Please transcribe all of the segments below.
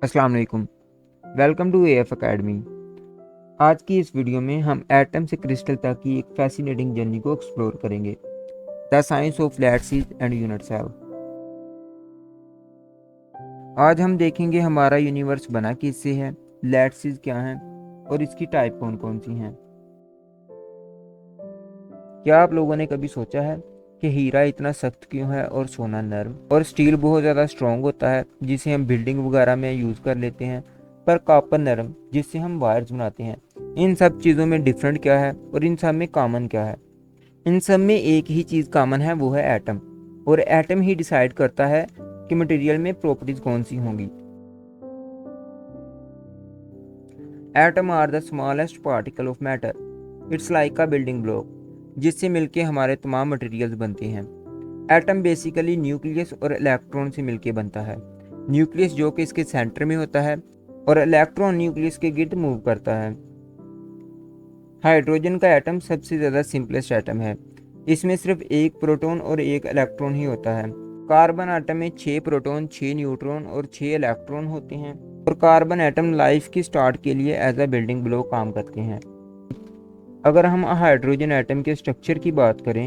अस्सलाम वालेकुम। Welcome to AF academy. आज की इस वीडियो में हम एटम से क्रिस्टल तक की एक फैसिनेटिंग जर्नी को एक्सप्लोर करेंगे, the science of lattices and unit cell. आज हम देखेंगे हमारा यूनिवर्स बना किससे है, लैटिसेस क्या हैं और इसकी टाइप कौन कौन सी हैं। क्या आप लोगों ने कभी सोचा है कि हीरा इतना सख्त क्यों है और सोना नर्म, और स्टील बहुत ज़्यादा स्ट्रॉन्ग होता है जिसे हम बिल्डिंग वगैरह में यूज़ कर लेते हैं, पर कॉपर नरम जिससे हम वायर्स बनाते हैं। इन सब चीज़ों में डिफरेंट क्या है और इन सब में कॉमन क्या है? इन सब में एक ही चीज़ कॉमन है, वो है एटम। और एटम ही डिसाइड करता है कि मटेरियल में प्रॉपर्टीज कौन सी होंगी। Atom are the smallest particle of matter. It's like a building block जिससे मिलके हमारे तमाम मटेरियल्स बनते हैं। एटम बेसिकली न्यूक्लियस और इलेक्ट्रॉन से मिलके बनता है। न्यूक्लियस जो कि इसके सेंटर में होता है और इलेक्ट्रॉन न्यूक्लियस के गिर्द मूव करता है। हाइड्रोजन का एटम सबसे ज़्यादा सिंपलेस्ट एटम है। इसमें सिर्फ एक प्रोटॉन और एक इलेक्ट्रॉन ही होता है। कार्बन एटम में 6 प्रोटॉन, 6 न्यूट्रॉन और 6 इलेक्ट्रॉन होते हैं। और कार्बन एटम लाइफ की स्टार्ट के लिए एज अ बिल्डिंग ब्लॉक काम करते हैं। अगर हम हाइड्रोजन एटम के स्ट्रक्चर की बात करें,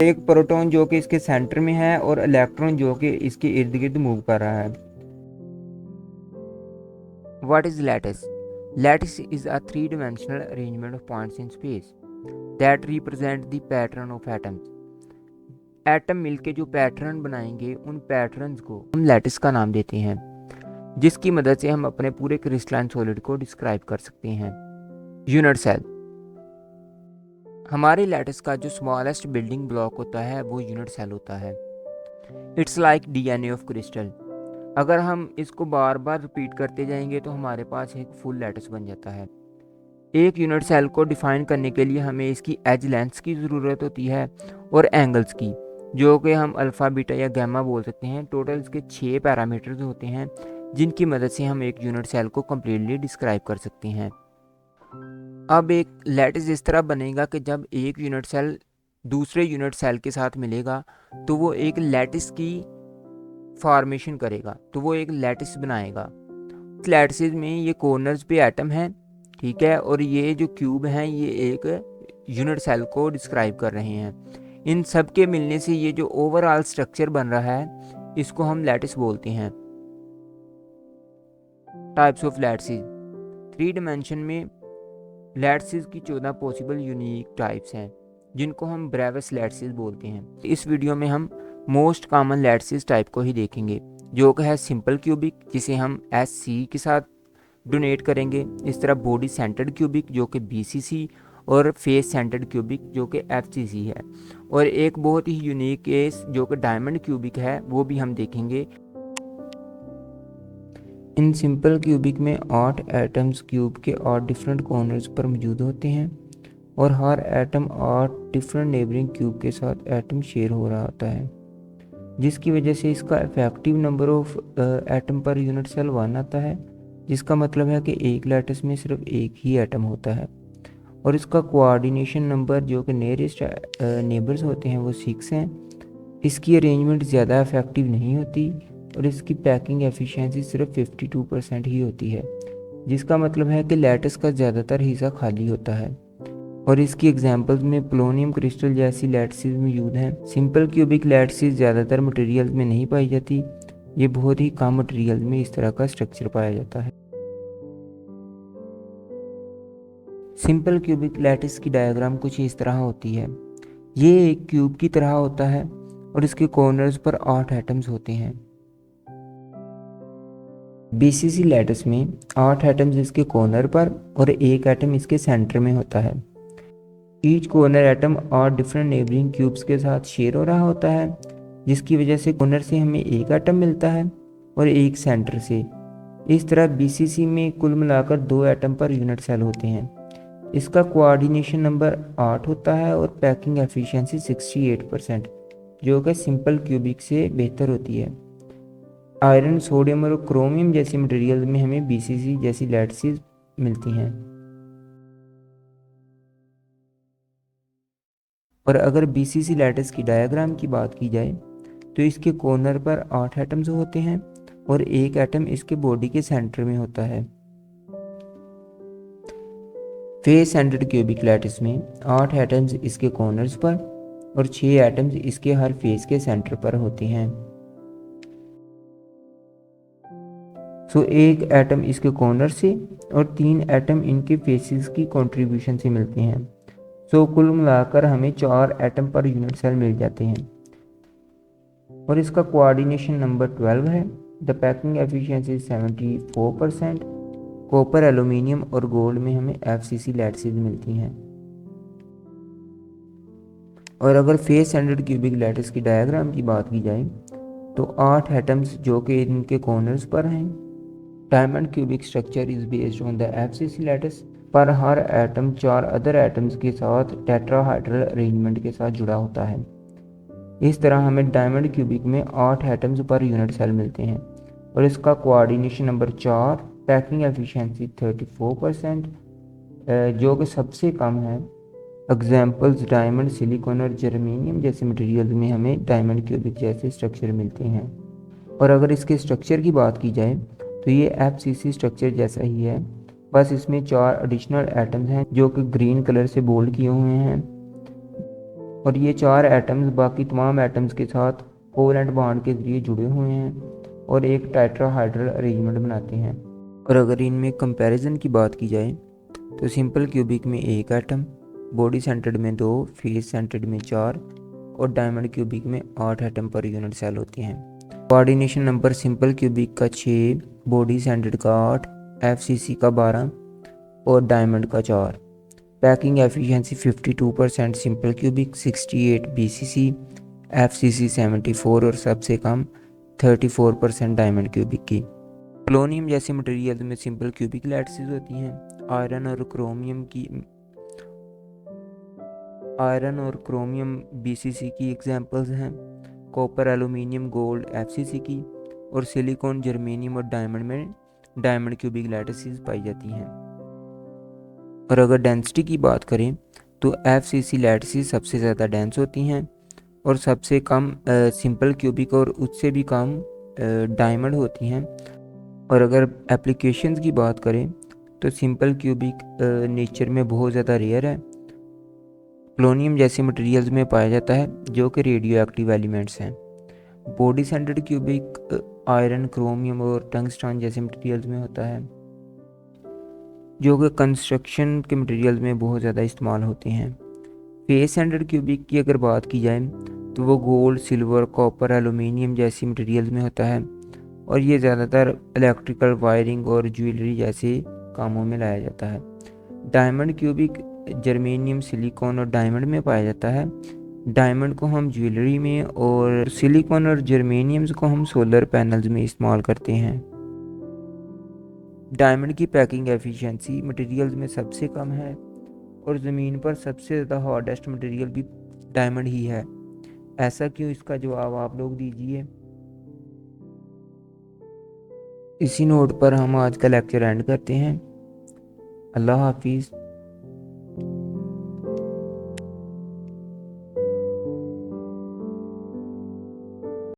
एक प्रोटॉन जो कि इसके सेंटर में है और इलेक्ट्रॉन जो कि इसके इर्द गिर्द मूव कर रहा है। What is lattice? Lattice is a three-dimensional arrangement of points in space that represent the pattern of atoms. Atom मिलके जो पैटर्न बनाएंगे, उन पैटर्न्स को हम लैटिस का नाम देते हैं, जिसकी मदद से हम अपने पूरे क्रिस्टलाइन सॉलिड को डिस्क्राइब कर सकते हैं। Unit cell. हमारे लैटिस का जो स्मॉलेस्ट बिल्डिंग ब्लॉक होता है वो यूनिट सेल होता है। It's like DNA of crystal. अगर हम इसको बार बार रिपीट करते जाएंगे तो हमारे पास एक फुल लैटिस बन जाता है। एक यूनिट सेल को डिफाइन करने के लिए हमें इसकी एज लेंथ्स की ज़रूरत होती है और एंगल्स की, जो कि हम अल्फ़ा, बीटा या गैमा बोल सकते हैं। टोटल इसके 6 पैरामीटर्स होते हैं जिनकी मदद से हम एक यूनिट सेल को कम्प्लीटली डिस्क्राइब कर सकते हैं। अब एक लैटिस इस तरह बनेगा कि जब एक यूनिट सेल दूसरे यूनिट सेल के साथ मिलेगा तो वो एक लैटिस की फॉर्मेशन करेगा, तो वो एक लैटिस बनाएगा। लैटिस में ये कॉर्नर्स पे एटम है, ठीक है, और ये जो क्यूब हैं ये एक यूनिट सेल को डिस्क्राइब कर रहे हैं। इन सब के मिलने से ये जो ओवरऑल स्ट्रक्चर बन रहा है इसको हम लैटिस बोलते हैं। Types of lattice. 3 डायमेंशन में लैटिस की 14 पॉसिबल यूनिक टाइप्स हैं जिनको हम ब्रेविस लैटिस बोलते हैं। इस वीडियो में हम मोस्ट कॉमन लैटिस टाइप को ही देखेंगे, जो कि है सिंपल क्यूबिक, जिसे हम SC के साथ डोनेट करेंगे। इस तरह बॉडी सेंटर्ड क्यूबिक जो कि BCC, और फेस सेंटर्ड क्यूबिक जो कि FCC है। और एक बहुत ही यूनिक केस जो कि डायमंड क्यूबिक है वो भी हम देखेंगे। इन सिंपल क्यूबिक में 8 एटम्स क्यूब के 8 डिफरेंट कॉर्नर्स पर मौजूद होते हैं और हर एटम 8 डिफरेंट नेबरिंग क्यूब के साथ एटम शेयर हो रहा होता है, जिसकी वजह से इसका effective number of atom per unit cell 1 आता है, जिसका मतलब है कि एक लैटिस में सिर्फ एक ही एटम होता है। और इसका कोऑर्डिनेशन नंबर जो कि नियरेस्ट नेबर्स होते हैं वो 6 हैं। इसकी अरेंजमेंट ज़्यादा इफेक्टिव नहीं होती और इसकी पैकिंग एफिशिएंसी सिर्फ 52% ही होती है, जिसका मतलब है कि लैटिस का ज़्यादातर हिस्सा खाली होता है। और इसकी एग्जांपल्स में पोलोनियम क्रिस्टल जैसी लैटिस मौजूद हैं। सिंपल क्यूबिक लैटिस ज़्यादातर मटेरियल में नहीं पाई जाती, ये बहुत ही कम मटेरियल में इस तरह का स्ट्रक्चर पाया जाता है। सिंपल क्यूबिक लैटिस की डायग्राम कुछ इस तरह होती है। ये एक क्यूब की तरह होता है और इसके कॉर्नर्स पर 8 एटम्स होते हैं। BCC लैटिस में 8 एटम्स इसके कॉर्नर पर और एक एटम इसके सेंटर में होता है। Each corner atom 8 different neighbouring cubes के साथ शेयर हो रहा होता है, जिसकी वजह से कॉर्नर से हमें एक एटम मिलता है और एक सेंटर से। इस तरह BCC में कुल मिलाकर 2 एटम पर यूनिट सेल होते हैं। इसका कोऑर्डिनेशन नंबर 8 होता है और पैकिंग एफिशिएंसी 68%, जो कि सिंपल क्यूबिक से बेहतर होती है। आयरन, सोडियम और क्रोमियम जैसी मटेरियल में हमें BCC जैसी लैटिस मिलती हैं। और अगर BCC लैटिस की डायग्राम की बात की जाए तो इसके कॉर्नर पर 8 एटम्स होते हैं और एक एटम इसके बॉडी के सेंटर में होता है। फेस सेंटर्ड क्यूबिक लैटिस में 8 एटम्स इसके कॉर्नर्स पर और 6 एटम्स इसके हर फेस के सेंटर पर होते हैं। एक एटम इसके कॉर्नर से और 3 एटम इनके फेसेस की कंट्रीब्यूशन से मिलते हैं। कुल मिलाकर हमें 4 एटम पर यूनिट सेल मिल जाते हैं। और इसका कोऑर्डिनेशन नंबर 12 है। The packing efficiency 74%। Copper, aluminium और गोल्ड में हमें FCC लैटिसेस मिलती हैं। और अगर फेस सेंटर्ड क्यूबिक लैटिस की डायग्राम की बात की जाए तो 8 एटम्स जो कि इनके कॉर्नर्स पर हैं। Diamond cubic structure is based on the FCC lattice, पर हर एटम 4 अदर एटम्स के साथ टेट्राहाइड्रल अरेंजमेंट के साथ जुड़ा होता है। इस तरह हमें डायमंड क्यूबिक में 8 एटम्स पर यूनिट सेल मिलते हैं। और इसका कोऑर्डिनेशन नंबर 4, पैकिंग एफिशिएंसी 34%, जो कि सबसे कम है। एग्जाम्पल्स डायमंड, सिलिकॉन और जर्मेनियम जैसे मटेरियल में हमें डायमंड क्यूबिक जैसे स्ट्रक्चर मिलते हैं। और अगर इसके स्ट्रक्चर की बात की जाए तो ये FCC स्ट्रक्चर जैसा ही है, बस इसमें 4 एडिशनल एटम्स हैं जो कि ग्रीन कलर से बोल्ड किए हुए हैं। और ये 4 एटम्स बाकी तमाम एटम्स के साथ कोवेलेंट बॉन्ड के जरिए जुड़े हुए हैं और एक टेट्राहाइड्रल अरेंजमेंट बनाते हैं। और अगर इनमें कंपैरिजन की बात की जाए तो सिंपल क्यूबिक में 1 एटम, बॉडी सेंटर्ड में 2, फेस सेंटर्ड में 4 और डायमंड क्यूबिक में 8 एटम पर यूनिट सेल होती हैं। कोऑर्डिनेशन नंबर सिंपल क्यूबिक का 6, बॉडी सेंटर्ड का 8, FCC का 12 और डायमंड का 4। Packing efficiency 52%, simple cubic 68 BCC, FCC 74 और सबसे कम 34% डायमंड क्यूबिक की। पोलोनियम जैसे मटेरियल में सिंपल क्यूबिक लैटिसेस होती हैं। आयरन और क्रोमियम BCC की एग्जांपल्स हैं। कॉपर, एल्यूमिनियम, गोल्ड FCC की। और सिलिकॉन, जर्मेनियम और डायमंड में डायमंड क्यूबिक लैटिसेस पाई जाती हैं। और अगर डेंसिटी की बात करें तो FCC लैटिसेस सबसे ज़्यादा डेंस होती हैं और सबसे कम सिंपल क्यूबिक और उससे भी कम डायमंड होती हैं। और अगर एप्लीकेशंस की बात करें तो सिंपल क्यूबिक नेचर में बहुत ज़्यादा रेयर है। पोलोनियम जैसे मटेरियल्स में पाया जाता है जो कि रेडियो एक्टिव एलिमेंट्स हैं। Body centred cubic iron, chromium और टंगस्टन जैसे मटेरियल्स में होता है जो कि कंस्ट्रक्शन के मटेरियल्स में बहुत ज़्यादा इस्तेमाल होते हैं। फेस सेंटर्ड क्यूबिक की अगर बात की जाए तो वो गोल्ड, सिल्वर, कॉपर, एल्यूमिनियम जैसी मटेरियल्स में होता है और ये ज़्यादातर इलेक्ट्रिकल वायरिंग और ज्वेलरी जैसे कामों में लाया जाता है। डायमंड क्यूबिक जर्मेनियम, सिलिकॉन और डायमंड में पाया जाता है। डायमंड को हम ज्वेलरी में और सिलिकॉन और जर्मेनियम्स को हम सोलर पैनल्स में इस्तेमाल करते हैं। डायमंड की पैकिंग एफिशिएंसी मटेरियल्स में सबसे कम है और ज़मीन पर सबसे ज़्यादा हार्डेस्ट मटेरियल भी डायमंड ही है। ऐसा क्यों, इसका जवाब आप लोग दीजिए। इसी नोट पर हम आज का लेक्चर एंड करते हैं। अल्लाह हाफिज़।